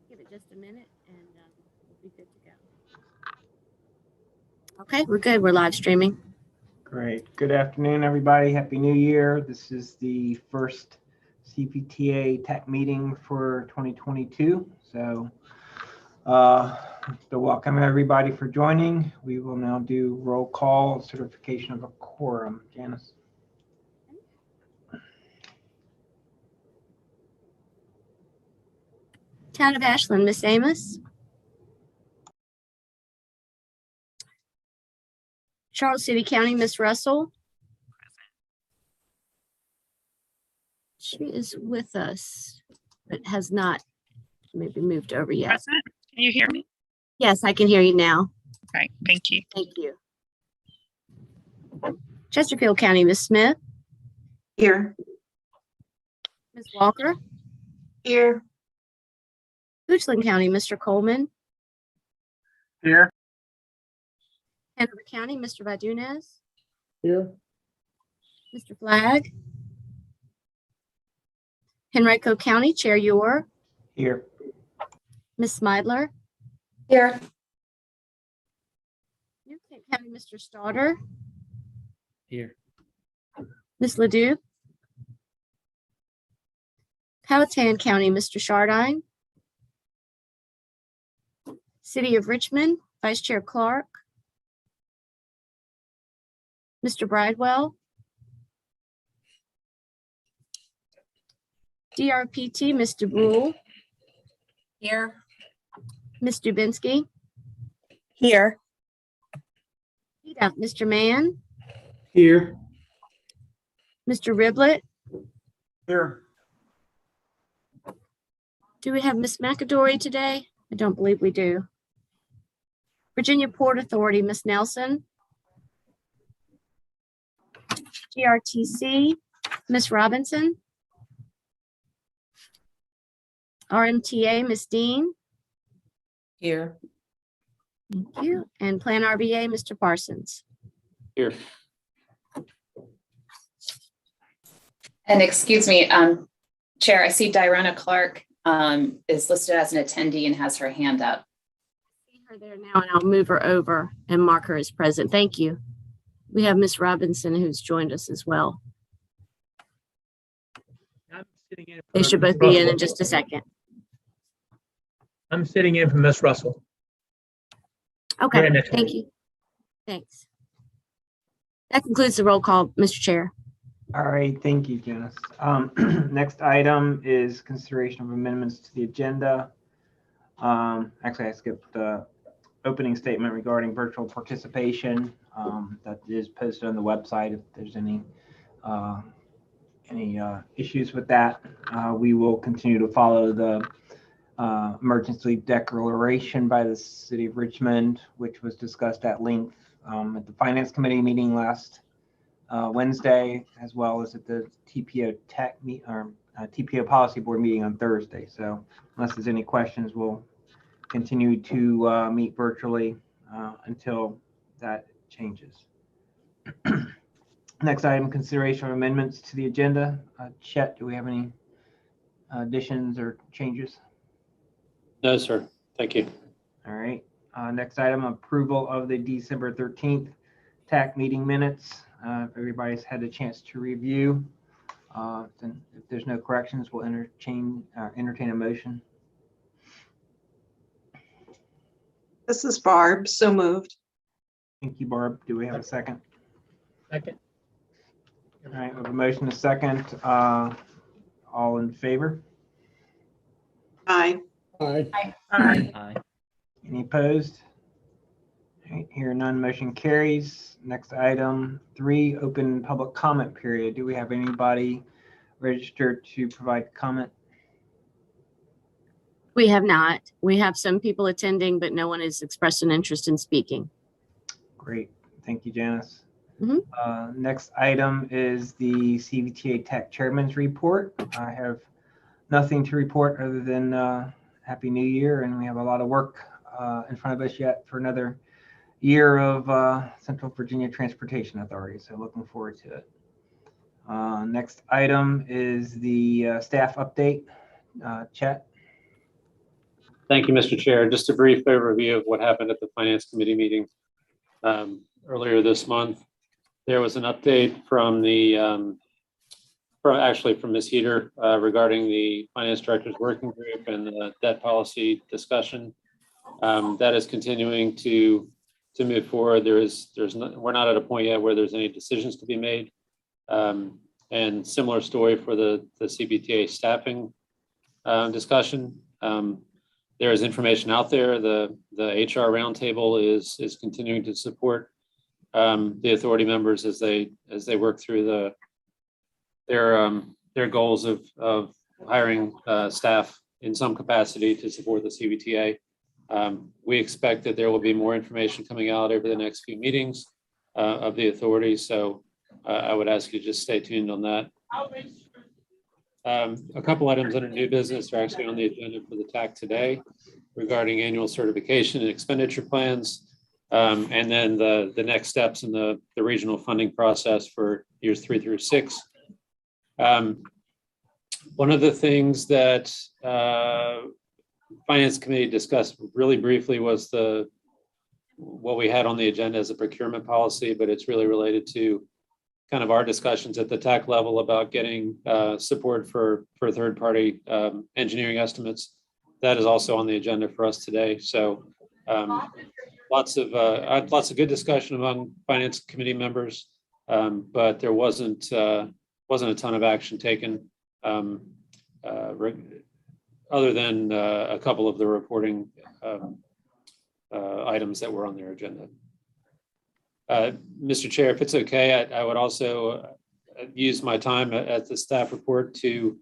Give it just a minute and we'll be good to go. Okay, we're good. We're live streaming. Great. Good afternoon, everybody. Happy New Year. This is the first CVTA TAC meeting for 2022. So welcome everybody for joining. We will now do roll call, certification of a quorum. Janice. Town of Ashland, Miss Amos. Charles City County, Miss Russell. She is with us, but has not maybe moved over yet. Present. Can you hear me? Yes, I can hear you now. Okay, thank you. Thank you. Chesterfield County, Miss Smith. Here. Miss Walker. Here. Goochland County, Mr. Coleman. Here. Hanover County, Mr. Vadunez. Here. Mr. Flagg. Henrico County, Chair Yor. Here. Miss Smidler. Here. Newton County, Mr. Stauder. Here. Miss Ledoux. Powhatan County, Mr. Shardine. City of Richmond, Vice Chair Clark. Mr. Bridewell. DRPT, Ms. DeBrule. Here. Ms. Dubinsky. Here. Mr. Mann. Here. Mr. Riblet. Here. Do we have Miss McAdory today? I don't believe we do. Virginia Port Authority, Miss Nelson. GRTC, Miss Robinson. RMTA, Miss Dean. Here. Thank you. And Plan RBA, Mr. Parsons. Here. And excuse me, Chair, I see Diana Clark is listed as an attendee and has her hand up. I see her there now, and I'll move her over and mark her as present. Thank you. We have Miss Robinson who's joined us as well. I'm sitting in. They should both be in just a second. I'm sitting in for Miss Russell. Okay, Yeah, next thank you. Thanks. That concludes the roll call, Mr. Chair. All right, thank you, Janice. Next item is consideration of amendments to the agenda. Actually, I skipped the opening statement regarding virtual participation. That is posted on the website. If there's any issues with that, we will continue to follow the emergency declaration by the City of Richmond, which was discussed at length at the Finance Committee meeting last Wednesday, as well as at the TPO TAC TPO Policy Board meeting on Thursday. So unless there's any questions, we'll continue to meet virtually until that changes. Next item, consideration of amendments to the agenda. Chet, do we have any additions or changes? No, sir. Thank you. All right. Next item, approval of the December 13th TAC meeting minutes. Everybody's had a chance to review. Then if there's no corrections, we'll entertain a motion. This is Barb. So moved. Thank you, Barb. Do we have a second? Second. All right, we have a motion, a second. All in favor? Aye. Aye. Aye. Any opposed? All right, here none, motion carries. Next item, 3, open public comment period. Do we have anybody registered to provide comment? We have not. We have some people attending, but no one has expressed an interest in speaking. Great, thank you, Janice. Mhm. Next item is the CVTA TAC Chairman's report. I have nothing to report other than Happy New Year, and we have a lot of work in front of us yet for another year of Central Virginia Transportation Authority, so looking forward to it. Next item is the staff update. Chet. Thank you, Mr. Chair. Just a brief overview of what happened at the Finance Committee meeting earlier this month. There was an update from from Ms. Heater regarding the Finance Director's Working Group and the debt policy discussion. That is continuing to move forward. We're not at a point yet where there's any decisions to be made. And similar story for the CVTA staffing discussion. There is information out there. The HR roundtable is continuing to support the authority members as they work through their goals of hiring staff in some capacity to support the CVTA. We expect that there will be more information coming out over the next few meetings of the authority. So I would ask you to just stay tuned on that. A couple items under new business are actually on the agenda for the TAC today regarding annual certification and expenditure plans. And then the next steps in the regional funding process for years 3 through 6. One of the things that Finance Committee discussed really briefly was what we had on the agenda as a procurement policy, but it's really related to kind of our discussions at the TAC level about getting support for third-party engineering estimates. That is also on the agenda for us today. So lots of good discussion among Finance Committee members, but there wasn't a ton of action taken other than a couple of the reporting items that were on their agenda. Mr. Chair, if it's okay, I would also use my time at the staff report to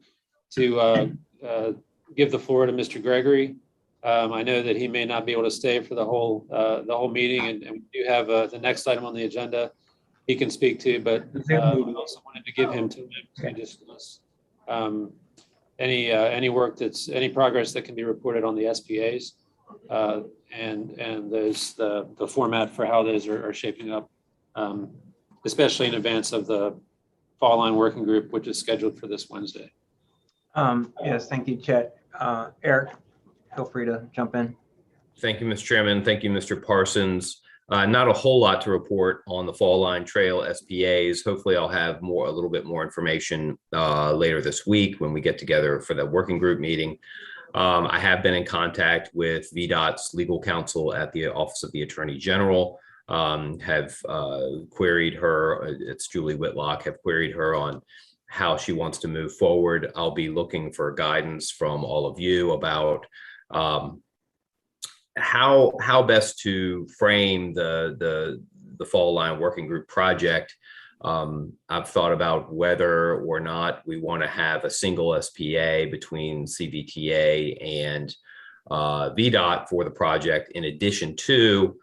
give the floor to Mr. Gregory. I know that he may not be able to stay for the whole meeting, and we do have the next item on the agenda he can speak to, but I also wanted to give him time to discuss any progress that can be reported on the SPAs. And there's the format for how those are shaping up, especially in advance of the fall line working group, which is scheduled for this Wednesday. Yes, thank you, Chet. Eric, feel free to jump in. Thank you, Mr. Chairman. Thank you, Mr. Parsons. Not a whole lot to report on the Fall Line Trail SPAs. Hopefully I'll have a little bit more information later this week when we get together for the working group meeting. I have been in contact with VDOT's legal counsel at the Office of the Attorney General, have queried her, it's Julie Whitlock, have queried her on how she wants to move forward. I'll be looking for guidance from all of you about how best to frame the Fall Line Working Group project. I've thought about whether or not we want to have a single SPA between CVTA and VDOT for the project, in addition to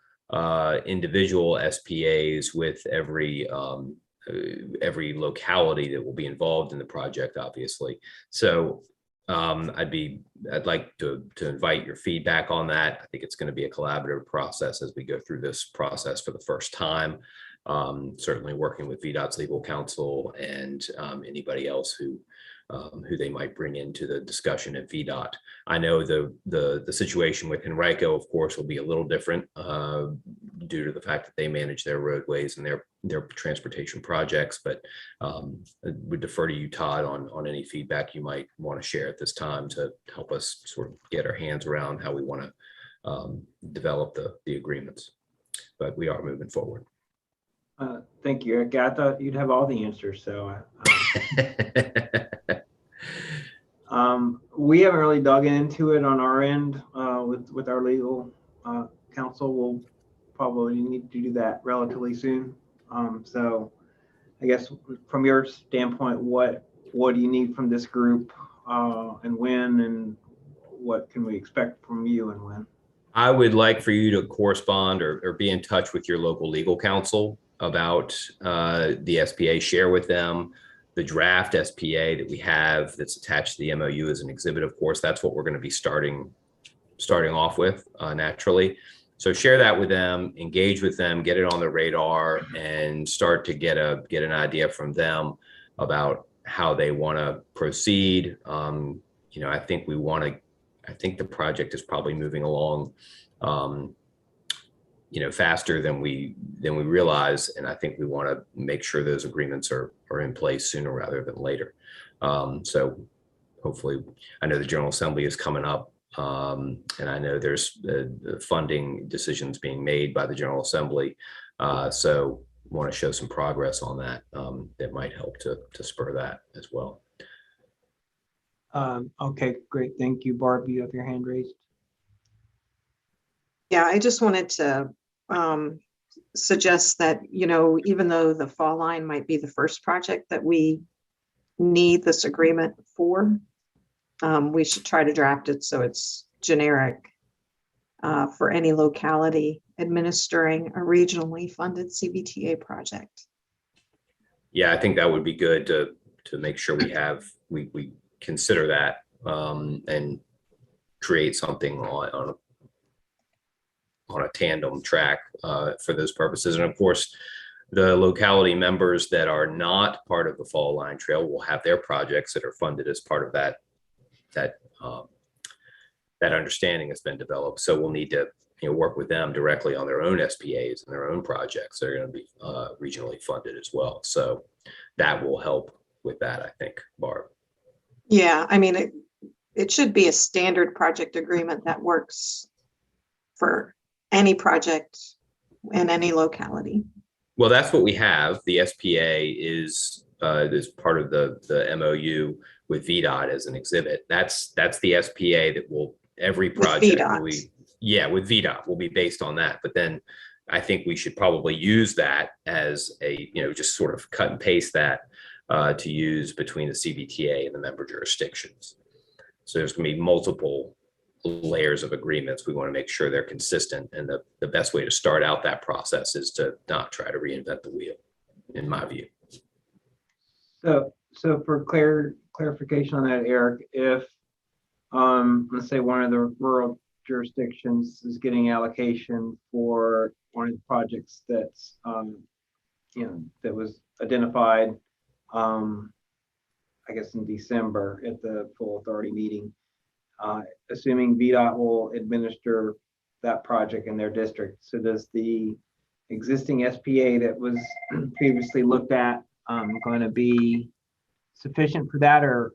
individual SPAs with every locality that will be involved in the project, obviously. So I'd like to invite your feedback on that. I think it's going to be a collaborative process as we go through this process for the first time. Certainly working with VDOT's legal counsel and anybody else who they might bring into the discussion at VDOT. I know the situation with Henrico, of course, will be a little different due to the fact that they manage their roadways and their transportation projects, but I would defer to you, Todd, on any feedback you might want to share at this time to help us sort of get our hands around how we want to develop the agreements. But we are moving forward. Thank you, Eric. I thought you'd have all the answers, so we haven't really dug into it on our end with our legal counsel. We'll probably need to do that relatively soon. So I guess from your standpoint, what do you need from this group and when, and what can we expect from you and when? I would like for you to correspond or be in touch with your local legal counsel about the SPA, share with them the draft SPA that we have that's attached to the MOU as an exhibit. Of course, that's what we're going to be starting off with naturally. So share that with them, engage with them, get it on the radar, and start to get an idea from them about how they want to proceed. I think we want to I think the project is probably moving along, faster than we realize. And I think we want to make sure those agreements are in place sooner rather than later. So hopefully, I know the General Assembly is coming up. And I know there's funding decisions being made by the General Assembly. So want to show some progress on that. That might help to spur that as well. Okay, great. Thank you, Barb. You have your hand raised. Yeah, I just wanted to suggest that, even though the fall line might be the first project that we need this agreement for, we should try to draft it so it's generic for any locality administering a regionally funded CVTA project. Yeah, I think that would be good to make sure we consider that and create something on a tandem track for those purposes. And of course, the locality members that are not part of the Fall Line Trail will have their projects that are funded as part of that understanding has been developed. So we'll need to work with them directly on their own SPAs and their own projects that are going to be regionally funded as well. So that will help with that, I think, Barb. Yeah, I mean, it should be a standard project agreement that works for any project in any locality. Well, that's what we have. The SPA is part of the MOU with VDOT as an exhibit. That's the SPA that will every project with VDOT will be based on that. But then I think we should probably use that as a just sort of cut and paste that to use between the CVTA and the member jurisdictions. So there's going to be multiple layers of agreements. We want to make sure they're consistent, and the best way to start out that process is to not try to reinvent the wheel, in my view. So for clarification on that, Eric, if let's say one of the rural jurisdictions is getting allocation for one of the projects that's that was identified I guess in December at the full authority meeting, assuming VDOT will administer that project in their district. So does the existing SPA that was previously looked at going to be sufficient for that, or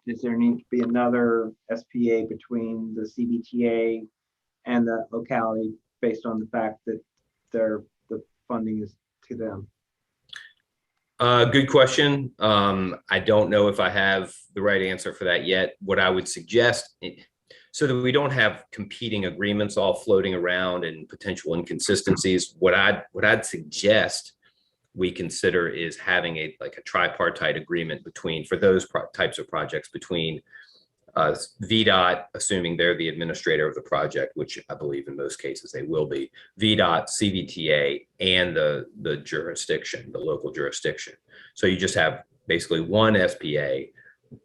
does there need to be another SPA between the CVTA and the locality based on the fact that the funding is to them? Good question. I don't know if I have the right answer for that yet. What I would suggest, so that we don't have competing agreements all floating around and potential inconsistencies, what I'd suggest we consider is having a tripartite agreement for those types of projects between VDOT, assuming they're the administrator of the project, which I believe in most cases they will be, VDOT, CVTA, and the jurisdiction, the local jurisdiction. So you just have basically one SPA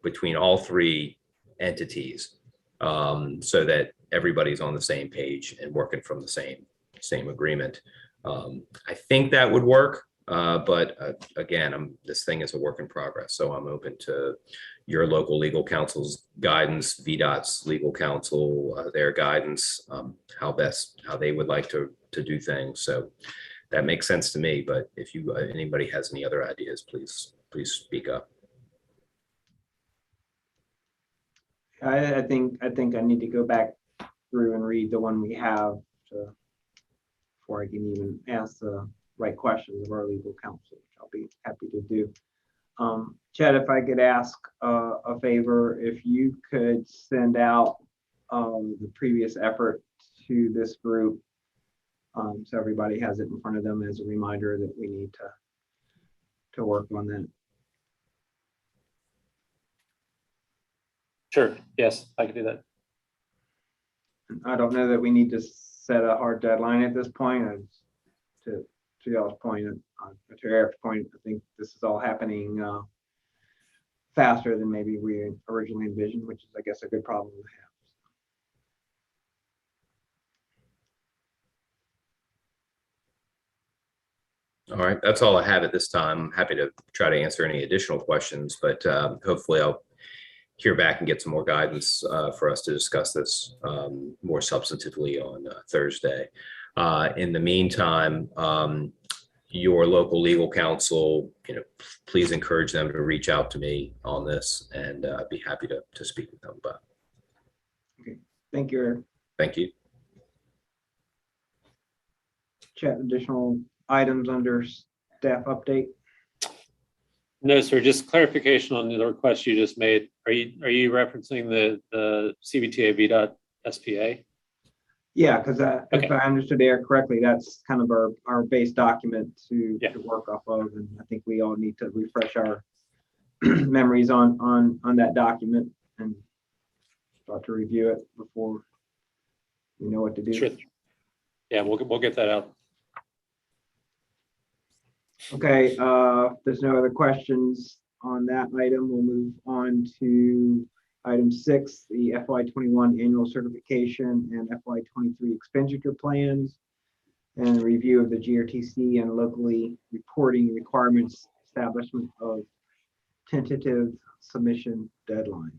between all three entities, so that everybody's on the same page and working from the same agreement. I think that would work, but again, this thing is a work in progress, so I'm open to your local legal counsel's guidance, VDOT's legal counsel, their guidance, how they would like to do things. So that makes sense to me. But if anybody has any other ideas, please speak up. I think I need to go back through and read the one we have before I can even ask the right questions of our legal counsel, which I'll be happy to do. Chad, if I could ask a favor, if you could send out the previous effort to this group, so everybody has it in front of them as a reminder that we need to work on that. Sure. Yes, I can do that. I don't know that we need to set a hard deadline at this point. To y'all's point, to Eric's point, I think this is all happening faster than maybe we originally envisioned, which is, I guess, a good problem to have. All right, that's all I have at this time. I'm happy to try to answer any additional questions, but hopefully I'll hear back and get some more guidance for us to discuss this more substantively on Thursday. In the meantime, your local legal counsel, please encourage them to reach out to me on this, and I'd be happy to speak with them. But Thank you, Eric. thank you. Chat additional items under staff update. No, sir, just clarification on the request you just made. Are you referencing the CVTA V.SPA? Yeah, because Okay. if I understood Eric correctly, that's kind of our base document to Yeah. work off of, and I think we all need to refresh our memories on that document and start to review it before we know what to do. Sure. Yeah, we'll get that out. Okay, if there's no other questions on that item, we'll move on to item 6, the FY21 annual certification and FY23 expenditure plans and review of the GRTC and locally reporting requirements, establishment of tentative submission deadlines.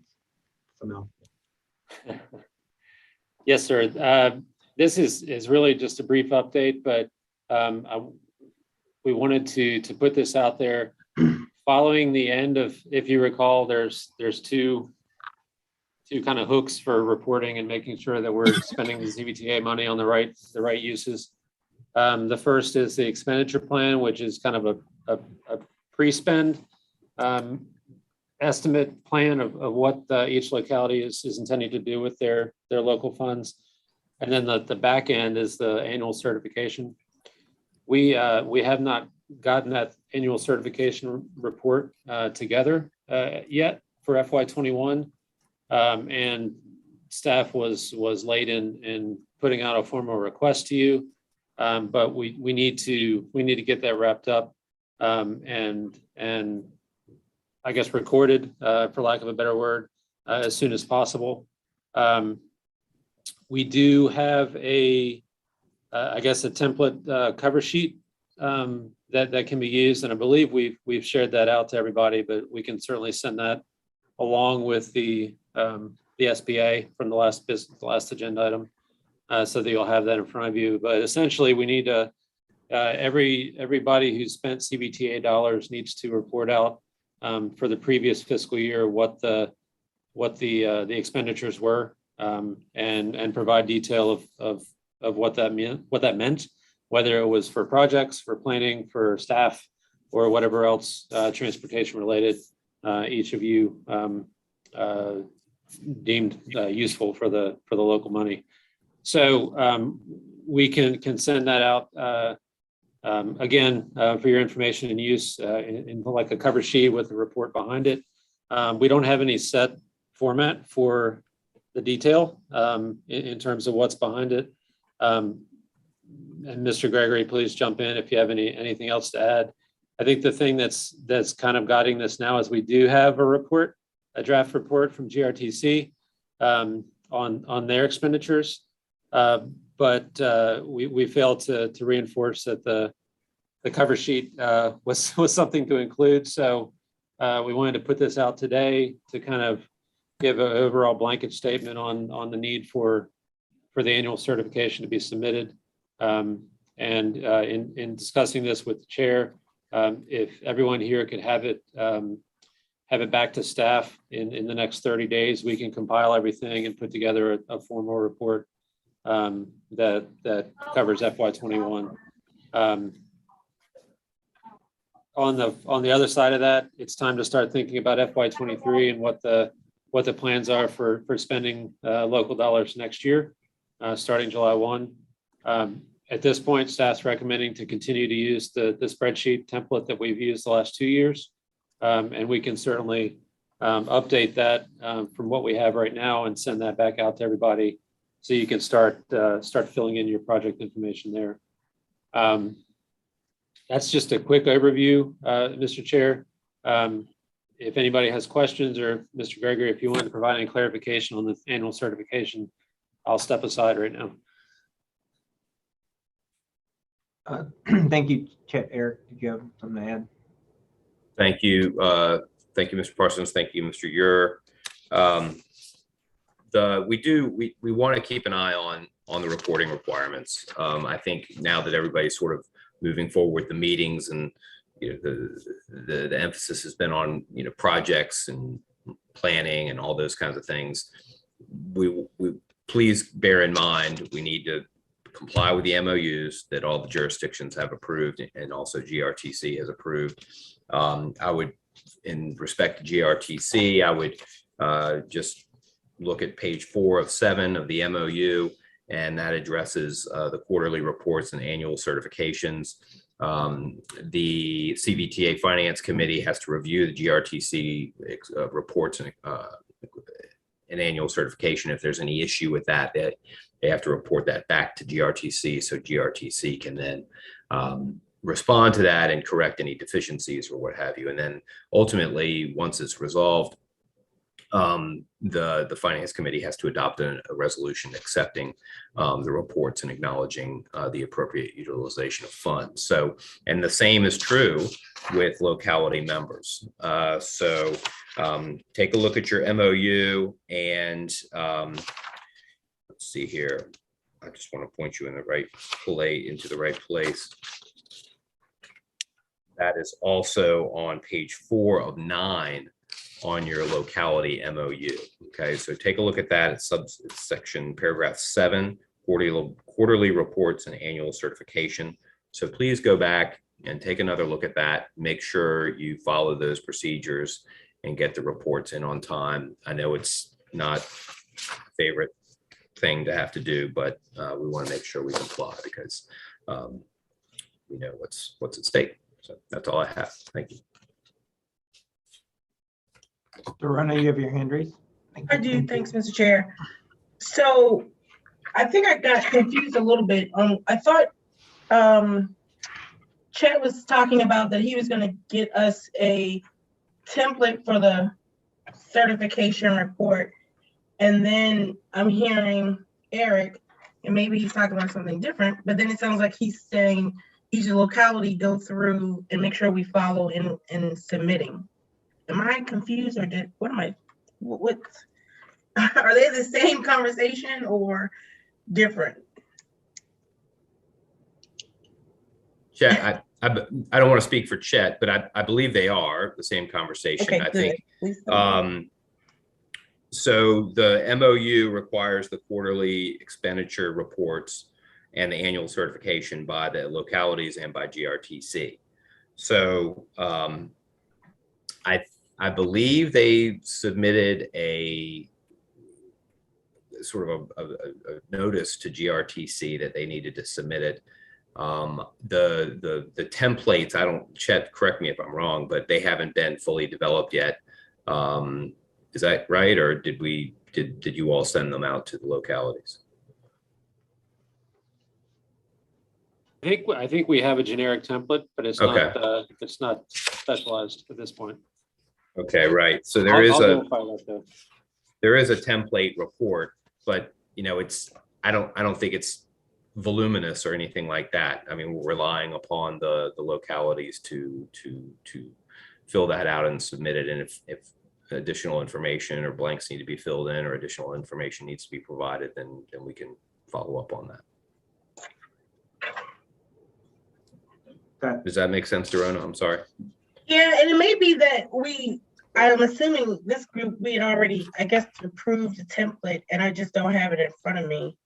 So now, Yes, sir. This is really just a brief update, but we wanted to put this out there. Following the end of, if you recall, there's two kind of hooks for reporting and making sure that we're spending the CVTA money on the right uses. The first is the expenditure plan, which is kind of a pre-spend estimate plan of what each locality is intending to do with their local funds. And then the back end is the annual certification. We have not gotten that annual certification report together yet for FY21. And staff was late in putting out a formal request to you, but we need to get that wrapped up and I guess recorded, for lack of a better word, as soon as possible. We do have I guess a template cover sheet that can be used, and I believe we've shared that out to everybody, but we can certainly send that along with the SBA from the last agenda item, so that you'll have that in front of you. But essentially, we need to everybody who spent CVTA dollars needs to report out for the previous fiscal year what the expenditures were, and provide detail of what that meant, whether it was for projects, for planning, for staff, or whatever else transportation related each of you deemed useful for the local money. So we can send that out again for your information and use in like a cover sheet with a report behind it. We don't have any set format for the detail in terms of what's behind it. And Mr. Gregory, please jump in if you have anything else to add. I think the thing that's kind of guiding this now is we do have a draft report from GRTC on their expenditures, but we failed to reinforce that the cover sheet was something to include. So we wanted to put this out today to kind of give an overall blanket statement on the need for the annual certification to be submitted. And in discussing this with the chair, if everyone here could have it back to staff in the next 30 days, we can compile everything and put together a formal report that covers FY21. On the other side of that, it's time to start thinking about FY23 and what the plans are for spending local dollars next year, starting July 1. At this point, staff's recommending to continue to use the spreadsheet template that we've used the last 2 years. And we can certainly update that from what we have right now and send that back out to everybody so you can start filling in your project information there. That's just a quick overview, Mr. Chair. If anybody has questions, or Mr. Gregory, if you want to provide any clarification on the annual certification, I'll step aside right now. Thank you, Chet. Eric, did you have something to add? Thank you. Thank you, Mr. Parsons. Thank you, Mr. Ure. We want to keep an eye on the reporting requirements. I think now that everybody's sort of moving forward with the meetings, and the emphasis has been on projects and planning and all those kinds of things. We please bear in mind we need to comply with the MOUs that all the jurisdictions have approved, and also GRTC has approved. I would, in respect to GRTC, I would just look at page 4 of 7 of the MOU, and that addresses the quarterly reports and annual certifications. The CVTA Finance Committee has to review the GRTC reports and annual certification. If there's any issue with that, they have to report that back to GRTC, so GRTC can then respond to that and correct any deficiencies or what have you. And then ultimately, once it's resolved, the Finance Committee has to adopt a resolution accepting the reports and acknowledging the appropriate utilization of funds. So, and the same is true with locality members. So take a look at your MOU, and let's see here. I just want to point you in the right place. That is also on page 4 of 9 on your locality MOU. Okay, so take a look at that. It's subsection paragraph 7, quarterly reports and annual certification. So please go back and take another look at that. Make sure you follow those procedures and get the reports in on time. I know it's not a favorite thing to have to do, but we want to make sure we comply because we know what's at stake. So that's all I have. Thank you. Dorona, you have your hand raised? I do. Thanks, Mr. Chair. So I think I got confused a little bit. I thought Chet was talking about that he was going to get us a template for the certification report. And then I'm hearing Eric, and maybe he's talking about something different, but then it sounds like he's saying each locality go through and make sure we follow in submitting. Am I confused, or what are they the same conversation or different? Chet, I don't want to speak for Chet, but I believe they are the same conversation. Okay, I good. think. So the MOU requires the quarterly expenditure reports and the annual certification by the localities and by GRTC. So I believe they submitted a sort of a notice to GRTC that they needed to submit it. The templates, Chet, correct me if I'm wrong, but they haven't been fully developed yet. Is that right? Or did you all send them out to the localities? I think we have a generic template, but it's Okay. not specialized at this point. Okay, right. So I'll verify that, though. there is a template report, but I don't think it's voluminous or anything like that. I mean, we're relying upon the localities to fill that out and submit it. And if additional information or blanks need to be filled in or additional information needs to be provided, then we can follow up on that. Does that make sense, Dorona? I'm sorry. Yeah, and it may be that I'm assuming this group, we had already, I guess, approved the template, and I just don't have it in front of me.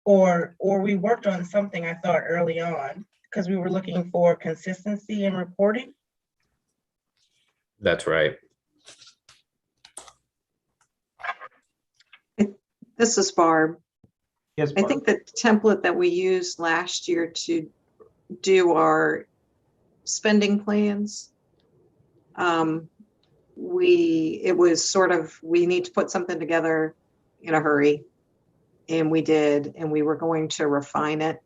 Or we worked on something, I thought, early on, because we were looking for consistency in reporting. That's right. This is Barb. Yes, I Barb. think the template that we used last year to do our spending plans, it was sort of, we need to put something together in a hurry, and we did, and we were going to refine it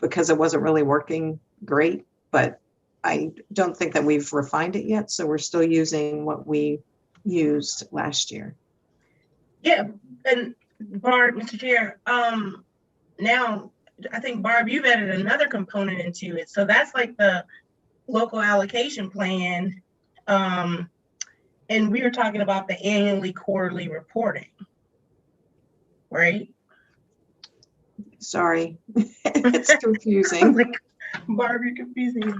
because it wasn't really working great, but I don't think that we've refined it yet, so we're still using what we used last year. Yeah, and Barb, Mr. Chair, now I think, Barb, you've added another component into it. So that's like the local allocation plan. And we were talking about the annually quarterly reporting, right? Sorry, it's I was confusing. like, Barb, you're confusing me.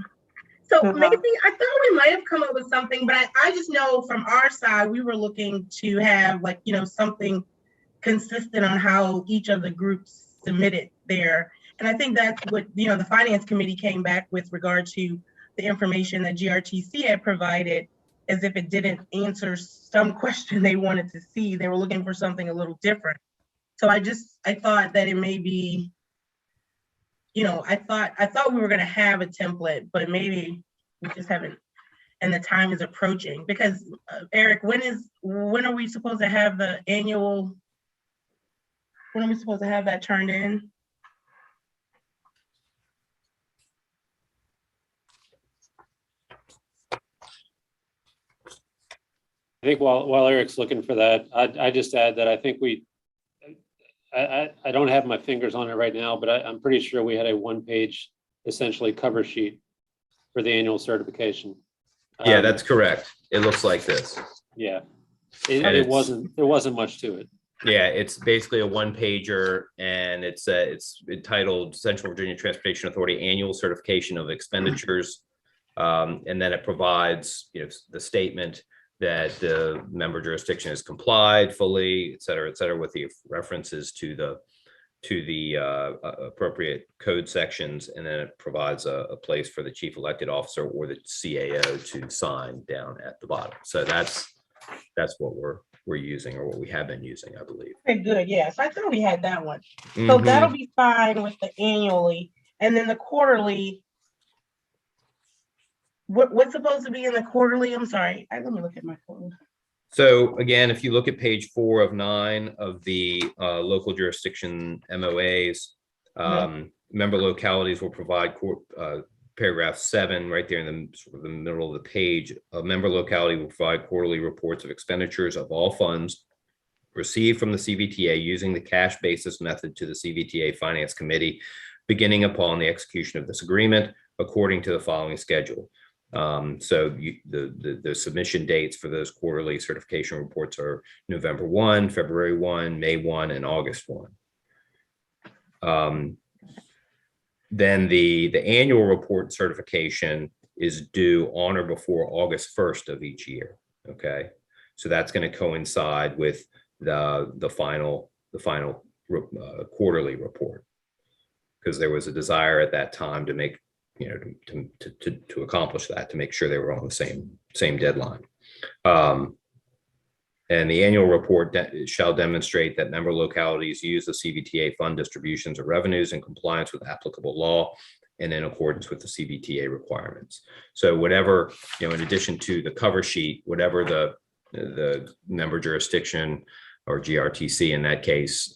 So Uh-huh. maybe, I thought we might have come up with something, but I just know from our side, we were looking to have like, something consistent on how each of the groups submitted their, and I think that's what, the finance committee came back with regard to the information that GRTC had provided, as if it didn't answer some question they wanted to see. They were looking for something a little different. So I thought that it may be, I thought we were going to have a template, but maybe we just haven't, and the time is approaching. Because Eric, when are we supposed to have the annual? When are we supposed to have that turned in? I think while Eric's looking for that, I just add that I think I don't have my fingers on it right now, but I'm pretty sure we had a one-page essentially cover sheet for the annual certification. Yeah, that's correct. It looks like this. Yeah, And there wasn't much to it. Yeah, it's basically a one pager, and it's entitled Central Virginia Transportation Authority Annual Certification of Expenditures. And then it provides, the statement that the member jurisdiction has complied fully, et cetera, with the references to the appropriate code sections. And then it provides a place for the chief elected officer or the CAO to sign down at the bottom. So that's what we're using, or what we have been using, I believe. Okay, good. Yeah, so I thought we had that one. So Mhm. that'll be fine with the annually, and then the quarterly. What's supposed to be in the quarterly? I'm sorry. Let me look at my quarterly. So again, if you look at page 4 of 9 of the local jurisdiction MOAs, member localities will provide paragraph 7 right there in the sort of the middle of the page. A member locality will provide quarterly reports of expenditures of all funds received from the CVTA using the cash basis method to the CVTA Finance Committee, beginning upon the execution of this agreement according to the following schedule. So the submission dates for those quarterly certification reports are November 1, February 1, May 1, and August 1. Then the annual report certification is due on or before August 1st of each year. Okay, so that's going to coincide with the final quarterly report, because there was a desire at that time to make, to accomplish that, to make sure they were on the same deadline. And the annual report shall demonstrate that member localities use the CVTA fund distributions or revenues in compliance with applicable law and in accordance with the CVTA requirements. So whatever, in addition to the cover sheet, whatever the member jurisdiction or GRTC in that case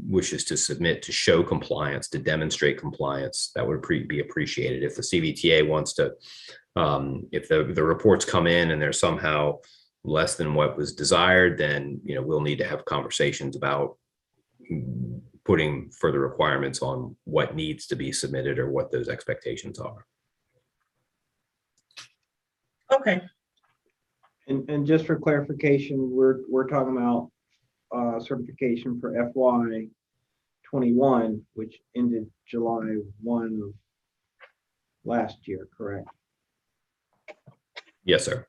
wishes to submit to show compliance, to demonstrate compliance, that would be appreciated. If the CVTA wants to, if the reports come in and they're somehow less than what was desired, then we'll need to have conversations about putting further requirements on what needs to be submitted or what those expectations are. Okay. And just for clarification, we're talking about certification for FY 21, which ended July 1 of last year, correct? Yes, sir.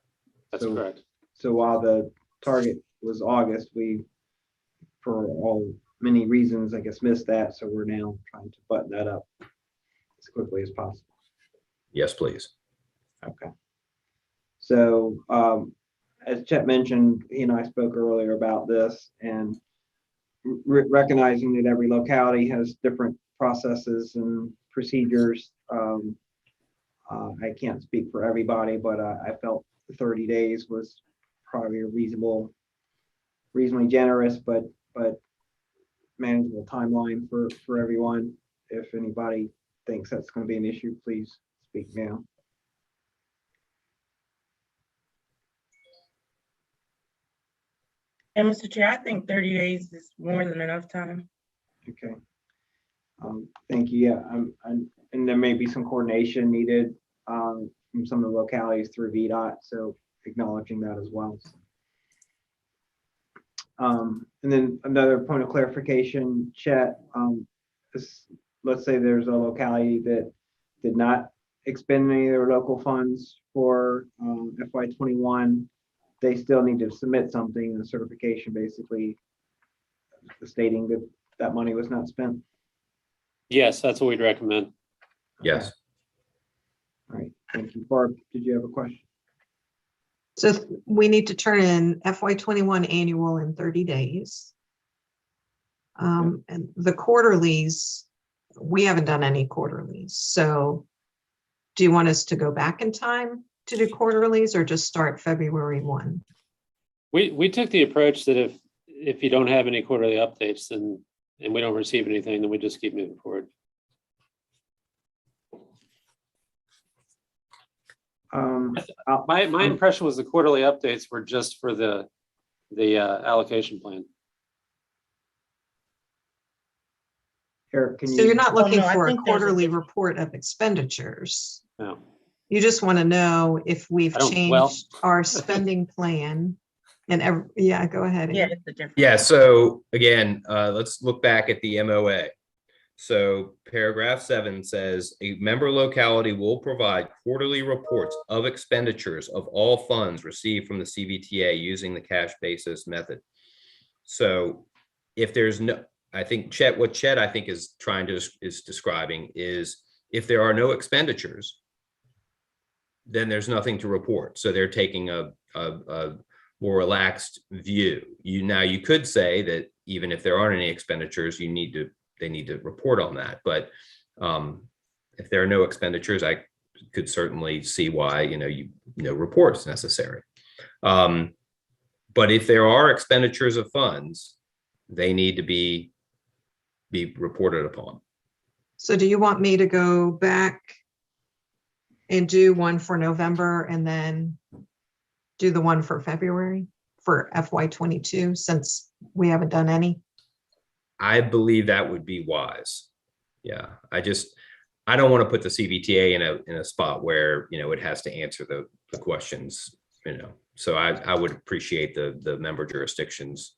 That's correct. So while the target was August, we, for many reasons, I guess, missed that. So we're now trying to button that up as quickly as possible. Yes, please. Okay. So as Chet mentioned, I spoke earlier about this, and recognizing that every locality has different processes and procedures. I can't speak for everybody, but I felt 30 days was probably a reasonably generous, but manageable timeline for everyone. If anybody thinks that's going to be an issue, please speak now. And Mr. Chair, I think 30 days is more than enough time. Okay. Thank you. Yeah, and there may be some coordination needed from some of the localities through VDOT. So acknowledging that as well. And then another point of clarification, Chet, let's say there's a locality that did not expend any of their local funds for FY21, they still need to submit something, a certification basically stating that that money was not spent. Yes, that's what we'd recommend. Yes. All right, thank you. Barb, did you have a question? So we need to turn in FY21 annual in 30 days. And the quarterlies, we haven't done any quarterlies. So do you want us to go back in time to do quarterlies or just start February 1? We took the approach that if you don't have any quarterly updates, then and we don't receive anything, then we just keep moving forward. My impression was the quarterly updates were just for the allocation plan. Eric, can you? So you're not looking no, I for a think there's a quarterly difference. report of expenditures. No. You just want to know if we've I don't- well- changed our spending plan and yeah, go ahead. Yeah, Amy. it's the difference. Yeah, so again, let's look back at the MOA. So paragraph 7 says a member locality will provide quarterly reports of expenditures of all funds received from the CVTA using the cash basis method. So if there's no, I think what Chet I think is describing is if there are no expenditures, then there's nothing to report. So they're taking a more relaxed view. You could say that even if there aren't any expenditures, they need to report on that. But if there are no expenditures, I could certainly see why reports necessary. But if there are expenditures of funds, they need to be reported upon. So do you want me to go back and do one for November and then do the one for February for FY22 since we haven't done any? I believe that would be wise. Yeah, I don't want to put the CVTA in a spot where it has to answer the questions. So I would appreciate the member jurisdictions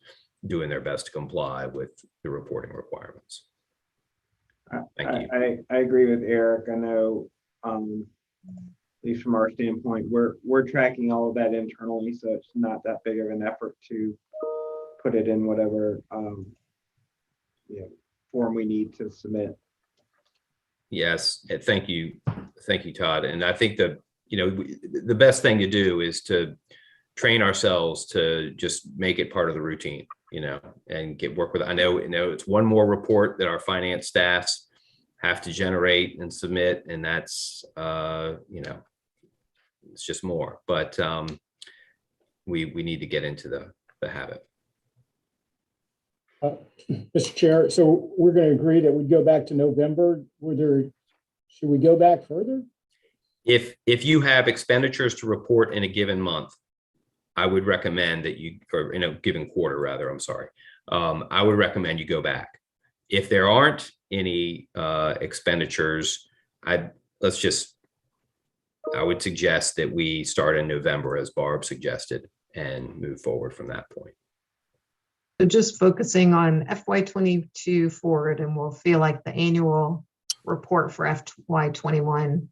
doing their best to comply with the reporting requirements. Thank you. I agree with Eric. I know, at least from our standpoint, we're tracking all of that internally, so it's not that big of an effort to put it in whatever form we need to submit. Yes, thank you, Todd. And I think that the best thing to do is to train ourselves to just make it part of the routine, and work with. I know it's one more report that our finance staffs have to generate and submit, and that's it's just more. But we need to get into the habit. Mr. Chair, so we're going to agree that we go back to November. Should we go back further? If you have expenditures to report in a given month, I would recommend that or in a given quarter, rather, I'm sorry. I would recommend you go back. If there aren't any expenditures, I would suggest that we start in November, as Barb suggested, and move forward from that point. So just focusing on FY22 forward, and we'll feel like the annual report for FY21.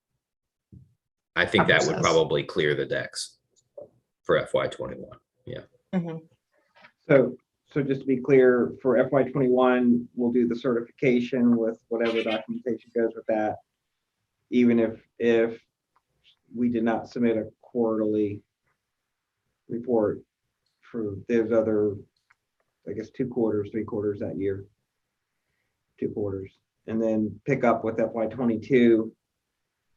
I think that would Process. probably clear the decks for FY21. Yeah. Mhm. So just to be clear, for FY21, we'll do the certification with whatever documentation goes with that, even if we did not submit a quarterly report for those other, I guess, 2 quarters, 3 quarters that year, 2 quarters, and then pick up with FY22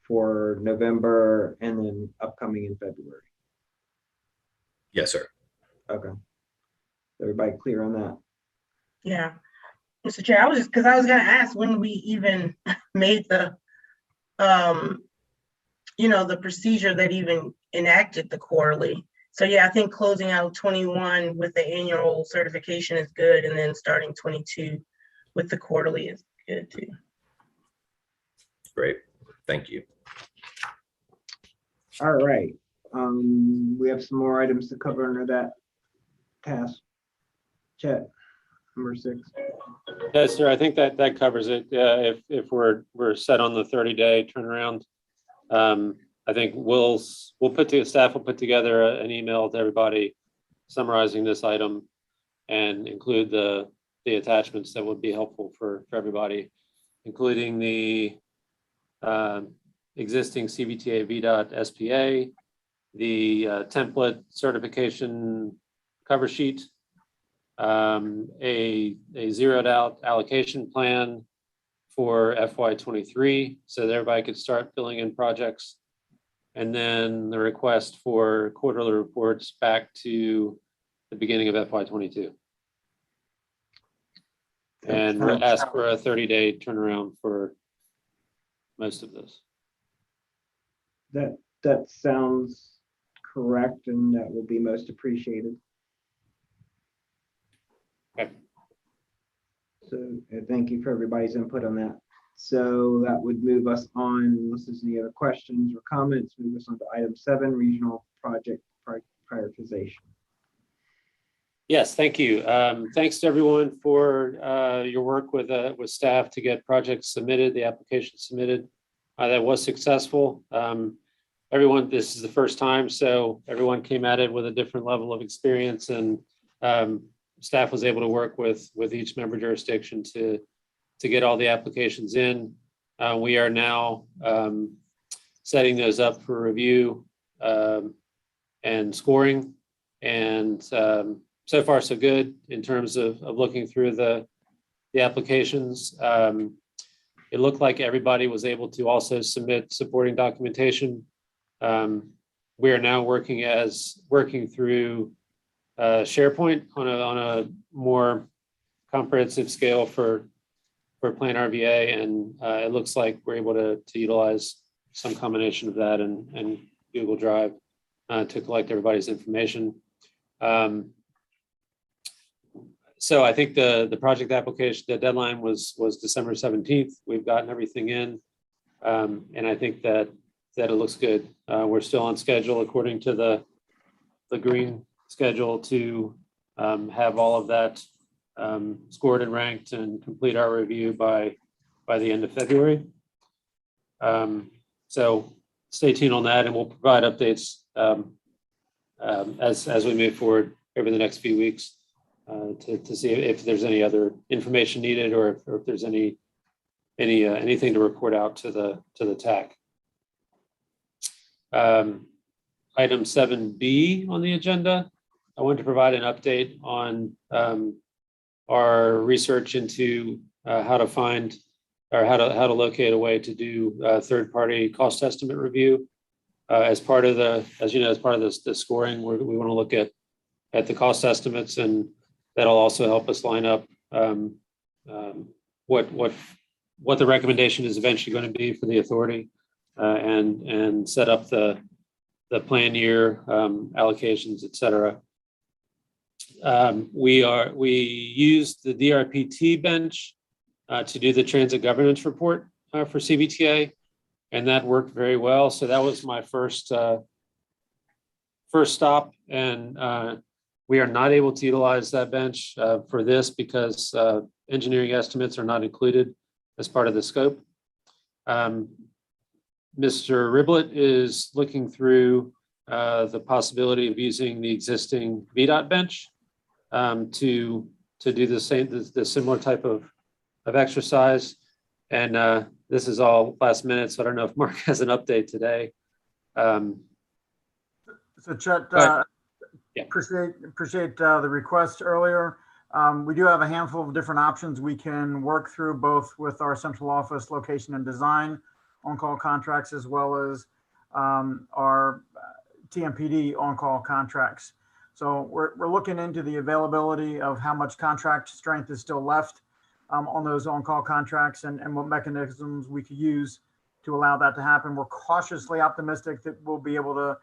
for November and then upcoming in February. Yes, sir. Okay. Everybody clear on that? Yeah. Mr. Chair, I was going to ask when we even made the, the procedure that even enacted the quarterly. So yeah, I think closing out 21 with the annual certification is good, and then starting 22 with the quarterly is good too. Great. Thank you. All right. We have some more items to cover under that task. Chat number 6. Yes, sir. I think that covers it. If we're set on the 30-day turnaround, I think staff will put together an email to everybody summarizing this item and include the attachments that would be helpful for everybody, including the existing CVTA VDOT SPA, the template certification cover sheet, a zeroed out allocation plan for FY23 so that everybody could start filling in projects, and then the request for quarterly reports back to the beginning of FY22. And we'll ask for a 30-day turnaround for most of this. That sounds correct, and that will be most appreciated. Okay. So thank you for everybody's input on that. So that would move us on, unless there's any other questions or comments, move us on to item 7, regional project prioritization. Yes, thank you. Thanks to everyone for your work with staff to get projects submitted, the application submitted. That was successful. Everyone, this is the first time, so everyone came at it with a different level of experience, and staff was able to work with each member jurisdiction to get all the applications in. We are now setting those up for review and scoring, and so far so good in terms of looking through the applications. It looked like everybody was able to also submit supporting documentation. We are now working through SharePoint on a more comprehensive scale for Plan RVA, and it looks like we're able to utilize some combination of that and Google Drive to collect everybody's information. So I think the project application, the deadline was December 17th. We've gotten everything in, and I think that it looks good. We're still on schedule according to the green schedule to have all of that scored and ranked and complete our review by the end of February. So stay tuned on that, and we'll provide updates as we move forward over the next few weeks to see if there's any other information needed or if there's anything to report out to the TAC. Item 7B on the agenda, I wanted to provide an update on our research into how to find or how to locate a way to do third-party cost estimate review. As part of the scoring, we want to look at the cost estimates, and that'll also help us line up what the recommendation is eventually going to be for the authority, and set up the plan year allocations, et cetera. We used the DRPT bench to do the transit governance report for CVTA, and that worked very well. So that was my first stop, and we are not able to utilize that bench for this because engineering estimates are not included as part of the scope. Mr. Riblet is looking through the possibility of using the existing VDOT bench to do the similar type of exercise. And this is all last minute, so I don't know if Mark has an update today. So Chet, yeah. appreciate the request earlier. We do have a handful of different options we can work through, both with our central office location and design on-call contracts, as well as our TMPD on-call contracts. So we're looking into the availability of how much contract strength is still left on those on-call contracts, and what mechanisms we could use to allow that to happen. We're cautiously optimistic that we'll be able to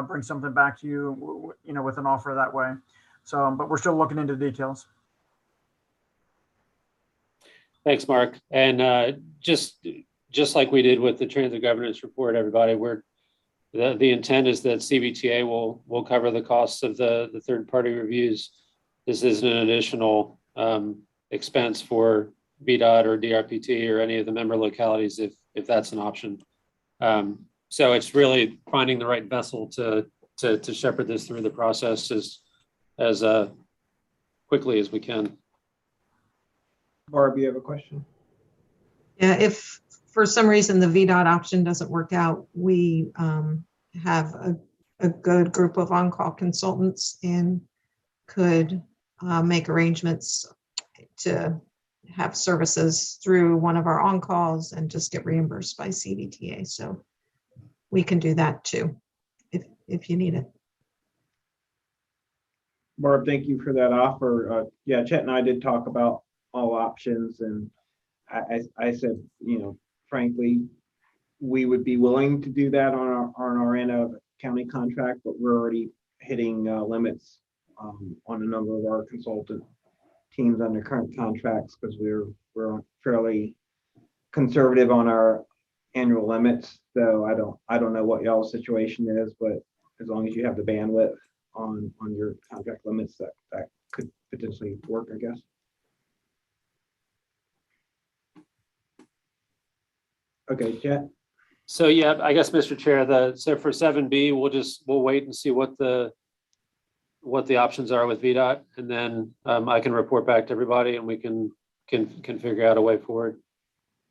bring something back to you, with an offer that way. So, but we're still looking into the details. Thanks, Mark. And just like we did with the transit governance report, everybody, we're the intent is that CVTA will cover the costs of the third-party reviews. This isn't an additional expense for VDOT or DRPT or any of the member localities if that's an option. So it's really finding the right vessel to shepherd this through the process as quickly as we can. Barb, you have a question? Yeah, if for some reason the VDOT option doesn't work out, we have a good group of on-call consultants and could make arrangements to have services through one of our on-calls and just get reimbursed by CVTA. So we can do that too, if you need it. Barb, thank you for that offer. Yeah, Chet and I did talk about all options, and I said, you know, frankly, we would be willing to do that on our end of county contract, but we're already hitting limits on a number of our consultant teams under current contracts because we're fairly conservative on our annual limits. So I don't know what y'all's situation is, but as long as you have the bandwidth on your contract limits, that could potentially work, I guess. Okay, Chet. So yeah, I guess, Mr. Chair, so for 7B, we'll wait and see what the options are with VDOT, and then I can report back to everybody and we can figure out a way forward.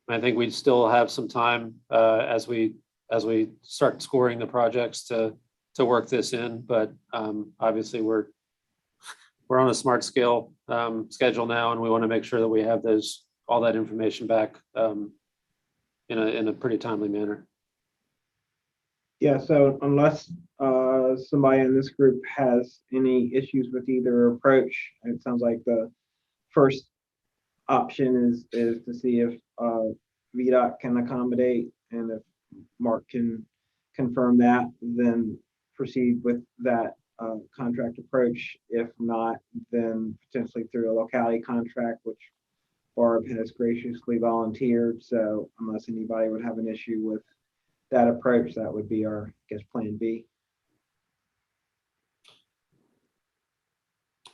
I think we still have some time as we start scoring the projects to work this in, but obviously we're on a smart scale schedule now, and we want to make sure that we have all that information back in a pretty timely manner. Yeah, so unless somebody in this group has any issues with either approach, it sounds like the first option is to see if VDOT can accommodate, and if Mark can confirm that, then proceed with that contract approach. If not, then potentially through a locality contract, which Barb has graciously volunteered. So unless anybody would have an issue with that approach, that would be our, I guess, plan B.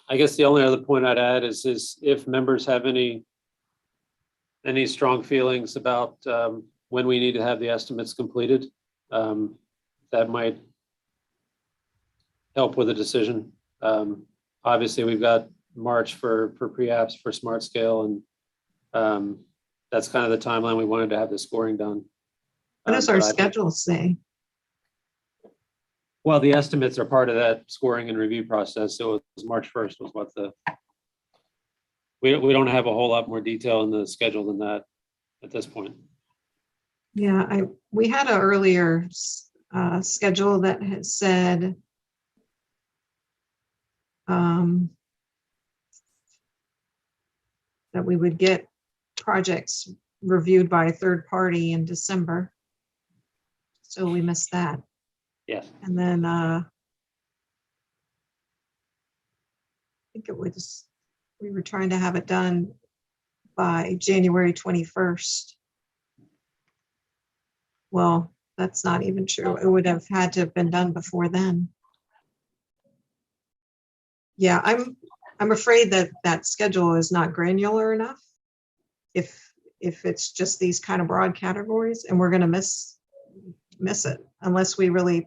I guess the only other point I'd add is if members have any strong feelings about when we need to have the estimates completed, that might help with a decision. Obviously, we've got March for pre-apps for Smart Scale, and that's kind of the timeline we wanted to have the scoring done. What does our schedule say? Well, the estimates are part of that scoring and review process. So it was March 1st was what we don't have a whole lot more detail in the schedule than that at this point. Yeah, we had an earlier schedule that had said that we would get projects reviewed by a third party in December. So we missed that. Yes. And then I think we were trying to have it done by January 21st. Well, that's not even true. It would have had to have been done before then. Yeah, I'm afraid that schedule is not granular enough. If it's just these kind of broad categories, and we're going to miss it unless we really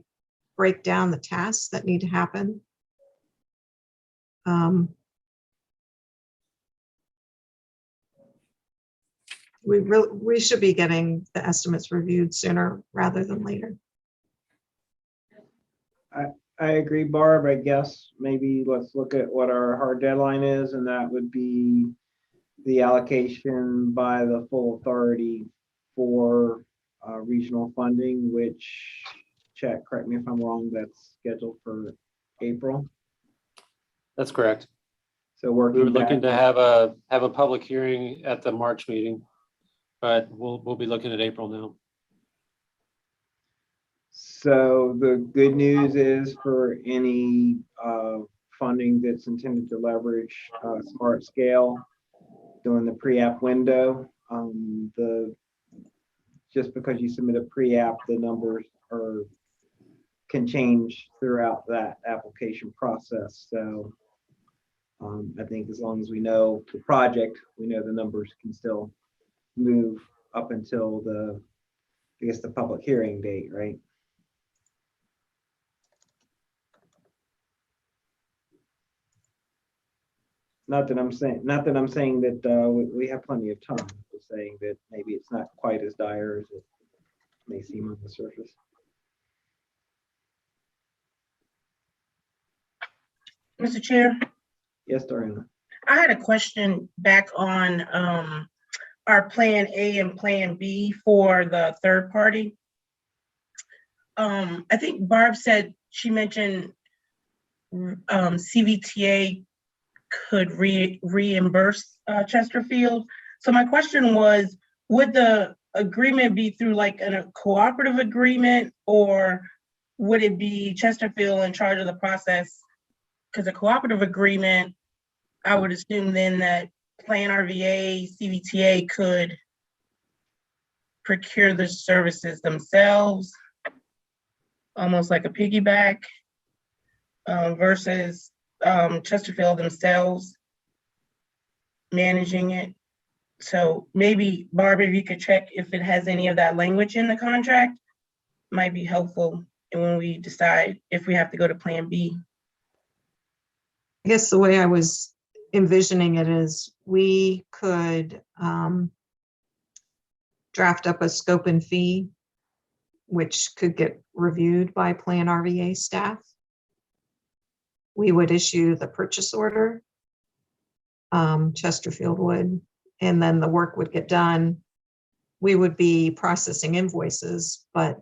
break down the tasks that need to happen. We should be getting the estimates reviewed sooner rather than later. I agree, Barb. I guess maybe let's look at what our hard deadline is, and that would be the allocation by the full authority for regional funding, which, Chet, correct me if I'm wrong, that's scheduled for April. That's correct. So We were working looking back, to have a public hearing at the March meeting, but we'll be looking at April now. so the good news is for any funding that's intended to leverage Smart Scale during the pre-app window, just because you submit a pre-app, the numbers are can change throughout that application process. So I think as long as we know the project, we know the numbers can still move up until the, I guess, the public hearing date, right? Not that I'm saying that we have plenty of time. I'm saying that maybe it's not quite as dire as it may seem on the surface. Mr. Chair, Yes, Doriana. I had a question back on our Plan A and Plan B for the third party. I think Barb said, she mentioned CVTA could reimburse Chesterfield. So my question was, would the agreement be through like a cooperative agreement, or would it be Chesterfield in charge of the process? Because a cooperative agreement, I would assume then that Plan RVA, CVTA could procure the services themselves, almost like a piggyback, versus Chesterfield themselves managing it. So maybe, Barbara, if you could check if it has any of that language in the contract, might be helpful when we decide if we have to go to Plan B. I guess the way I was envisioning it is we could draft up a scope and fee, which could get reviewed by Plan RVA staff. We would issue the purchase order, Chesterfield would, and then the work would get done. We would be processing invoices, but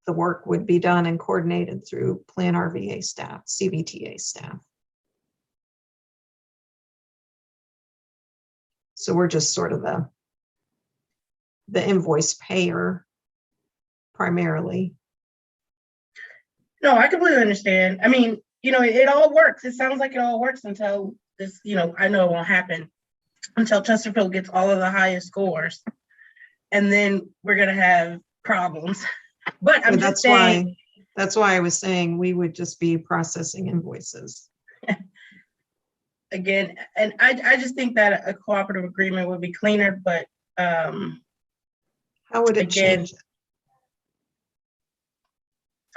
the work would be done and coordinated through Plan RVA staff, CVTA staff. So we're just sort of the invoice payer primarily. No, I completely understand. I mean, it all works. It sounds like it all works until this, I know it won't happen until Chesterfield gets all of the highest scores. And then we're going to have problems. But I'm just saying. That's why I was saying we would just be processing invoices. Again, and I just think that a cooperative agreement would be cleaner, but how would it again, change?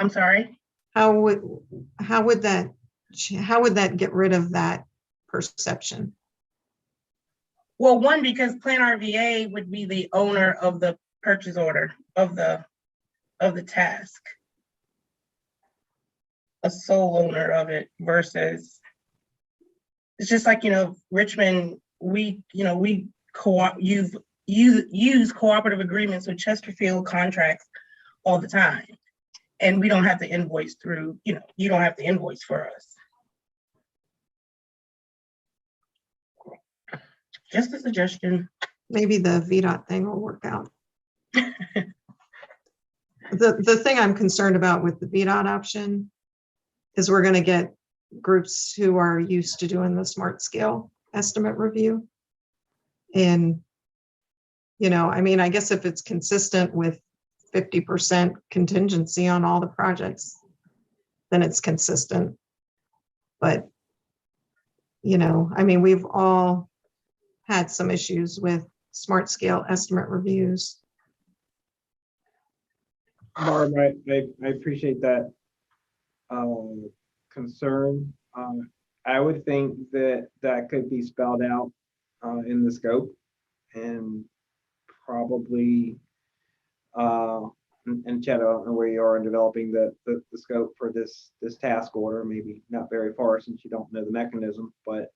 I'm sorry. How would that get rid of that perception? Well, one, because Plan RVA would be the owner of the purchase order of the task, a sole owner of it, versus it's just like, Richmond, we use cooperative agreements with Chesterfield contracts all the time. And we don't have to invoice through, you don't have to invoice for us. Just a suggestion. Maybe the VDOT thing will work out. The thing I'm concerned about with the VDOT option is we're going to get groups who are used to doing the smart scale estimate review. And, I guess if it's consistent with 50% contingency on all the projects, then it's consistent. But, we've all had some issues with smart scale estimate reviews. Barb, I appreciate that concern. I would think that could be spelled out in the scope, and probably and Chad, I don't know where you are in developing the scope for this task order. Maybe not very far since you don't know the mechanism, but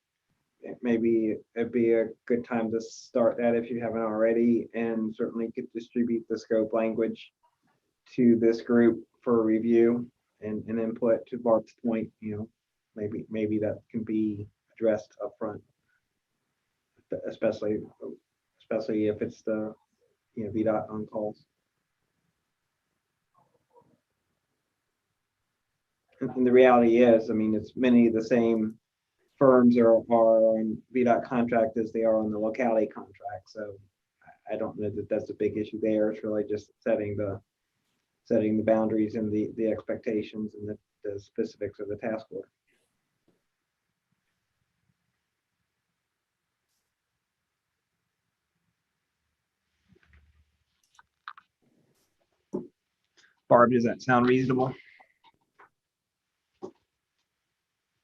maybe it'd be a good time to start that if you haven't already, and certainly could distribute the scope language to this group for review and input. To Barb's point, maybe that can be addressed up front, especially if it's the VDOT on calls. And the reality is, it's many of the same firms are on VDOT contract as they are on the locality contract. So I don't know that that's a big issue there. It's really just setting the setting the boundaries and the expectations and the specifics of the task order. Barb, does that sound reasonable?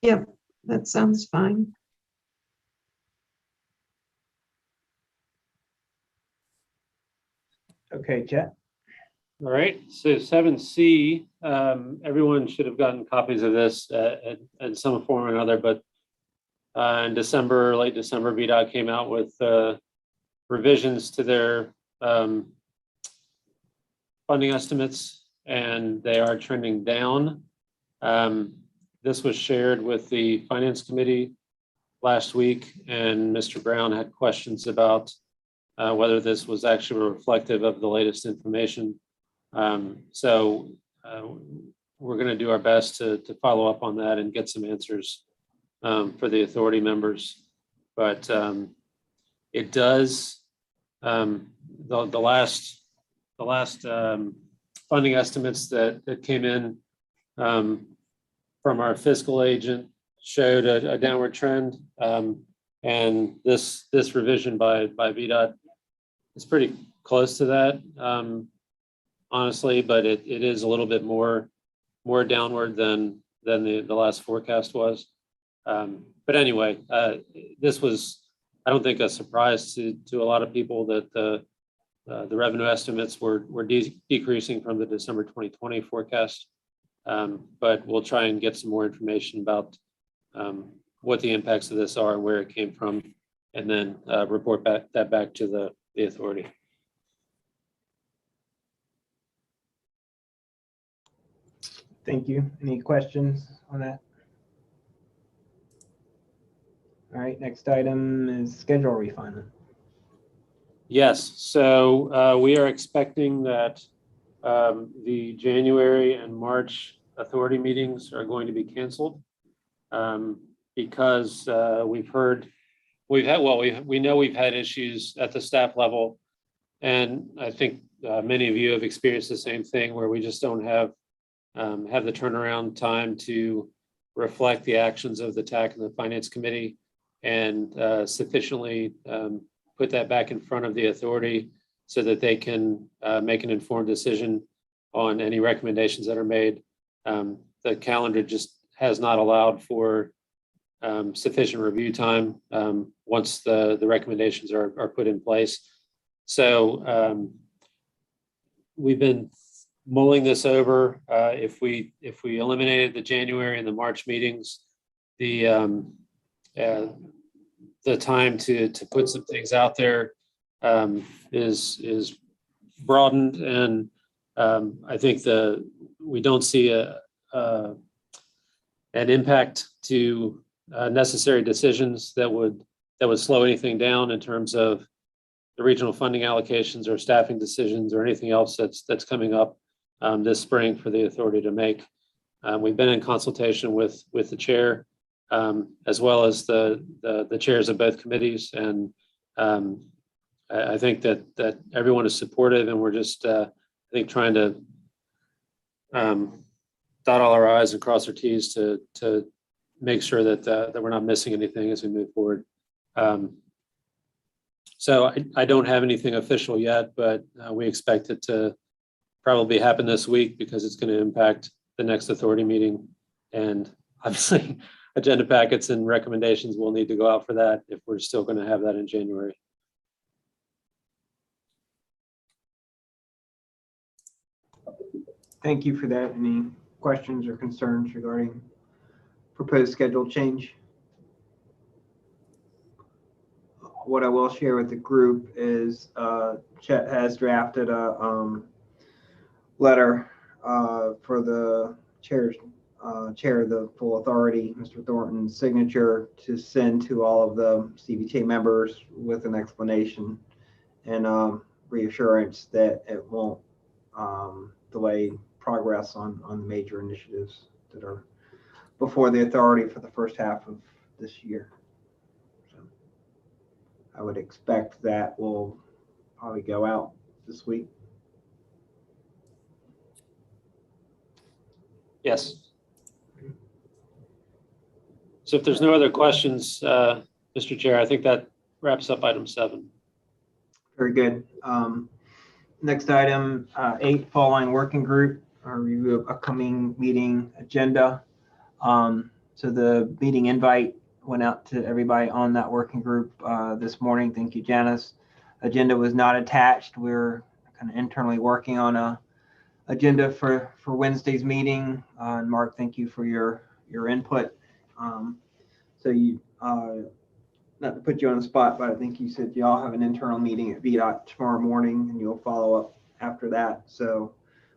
Yep, that sounds fine. Okay, Chet. All right, so 7C, everyone should have gotten copies of this in some form or another, but in December, late December, VDOT came out with revisions to their funding estimates, and they are trending down. This was shared with the Finance Committee last week, and Mr. Brown had questions about whether this was actually reflective of the latest information. So we're going to do our best to follow up on that and get some answers for the authority members. But it does, the last funding estimates that came in from our fiscal agent showed a downward trend. And this revision by VDOT is pretty close to that. Honestly, but it is a little bit more downward than the last forecast was. But anyway, this was, I don't think, a surprise to a lot of people that the revenue estimates were decreasing from the December 2020 forecast. But we'll try and get some more information about what the impacts of this are and where it came from, and then report back to the authority. Thank you. Any questions on that? All right, next item is schedule refinement. Yes, so we are expecting that the January and March authority meetings are going to be canceled because we know we've had issues at the staff level, and I think many of you have experienced the same thing where we just don't have the turnaround time to reflect the actions of the TAC and the Finance Committee and sufficiently put that back in front of the authority so that they can make an informed decision on any recommendations that are made. The calendar just has not allowed for sufficient review time once the recommendations are put in place. So we've been mulling this over. If we eliminated the January and the March meetings, the time to put some things out there is broadened, and I think we don't see an impact to necessary decisions that would slow anything down in terms of the regional funding allocations or staffing decisions or anything else that's coming up this spring for the authority to make. We've been in consultation with the chair as well as the chairs of both committees, and I think that everyone is supportive, and we're just I think trying to dot all our I's and cross our T's to make sure that we're not missing anything as we move forward. So I don't have anything official yet, but we expect it to probably happen this week because it's going to impact the next authority meeting. And obviously, agenda packets and recommendations will need to go out for that if we're still going to have that in January. Thank you for that. Any questions or concerns regarding proposed schedule change? What I will share with the group is Chet has drafted a letter for the chair of the full authority, Mr. Thornton's signature, to send to all of the CVTA members with an explanation and reassurance that it won't delay progress on the major initiatives that are before the authority for the first half of this year. So I would expect that will probably go out this week. Yes. So if there's no other questions, Mr. Chair, I think that wraps up item 7. Very good. Next item, 8, fall line working group, a review of upcoming meeting agenda. So the meeting invite went out to everybody on that working group this morning. Thank you, Janice. Agenda was not attached. We're kind of internally working on a agenda for Wednesday's meeting. And Mark, thank you for your input. So you, not to put you on the spot, but I think you said y'all have an internal meeting at VDOT tomorrow morning and you'll follow up after that. So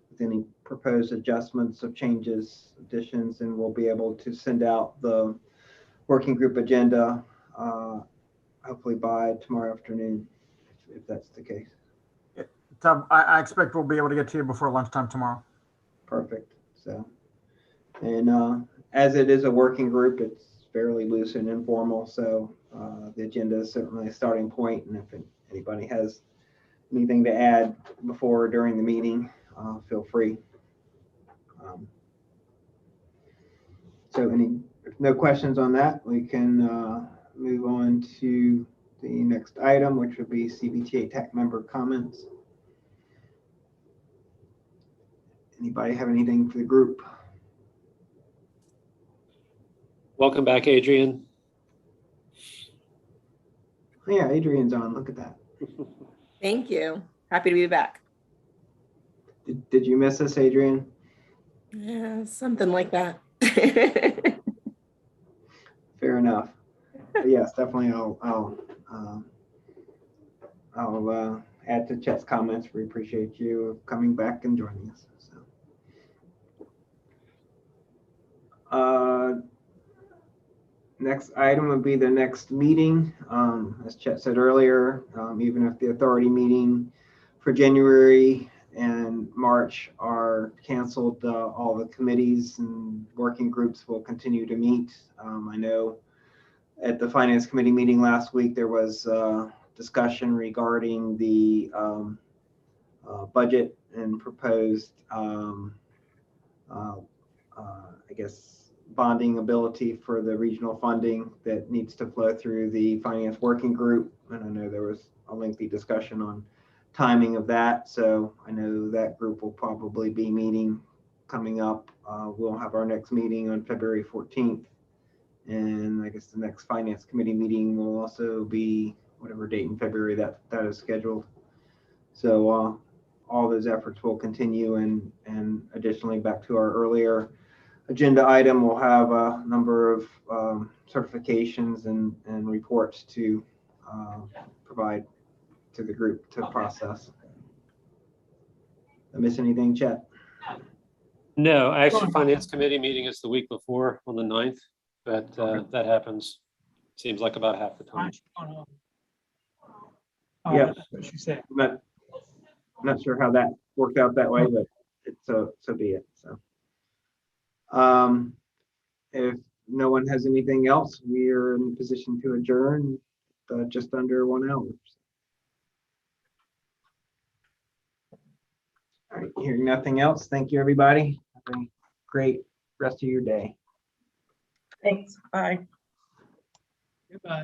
with any proposed adjustments of changes, additions, and we'll be able to send out the working group agenda hopefully by tomorrow afternoon, if that's the case. So I expect we'll be able to get to you before lunchtime tomorrow. Perfect. So, and as it is a working group, it's fairly loose and informal. So the agenda is certainly a starting point. And if anybody has anything to add before or during the meeting, feel free. So if no questions on that, we can move on to the next item, which would be CVTA TAC member comments. Anybody have anything for the group? Welcome back, Adrian. Oh, yeah, Adrian's on. Look at that. Thank you. Happy to be back. Did you miss us, Adrian? Yeah, something like that. Fair enough. But yes, definitely. I'll add to Chet's comments. We appreciate you coming back and joining us. So, next item would be the next meeting. As Chet said earlier, even if the authority meeting for January and March are canceled, all the committees and working groups will continue to meet. I know at the Finance Committee meeting last week, there was discussion regarding the budget and proposed, I guess, bonding ability for the regional funding that needs to flow through the Finance Working Group. And I know there was a lengthy discussion on timing of that. So I know that group will probably be meeting coming up. We'll have our next meeting on February 14th. And I guess the next Finance Committee meeting will also be whatever date in February that is scheduled. So all those efforts will continue. And additionally, back to our earlier agenda item, we'll have a number of certifications and reports to provide to the group to process. Did I miss anything, Chet? No, actually, Finance Committee meeting is the week before on the 9th. That happens, seems like about half the time. Yeah, What she said. I'm not sure how that worked out that way, but it's so be it. So if no one has anything else, we are in a position to adjourn just under 1 hour. All right, hearing nothing else, thank you, everybody. Have a great rest of your day. Thanks. Bye. Goodbye.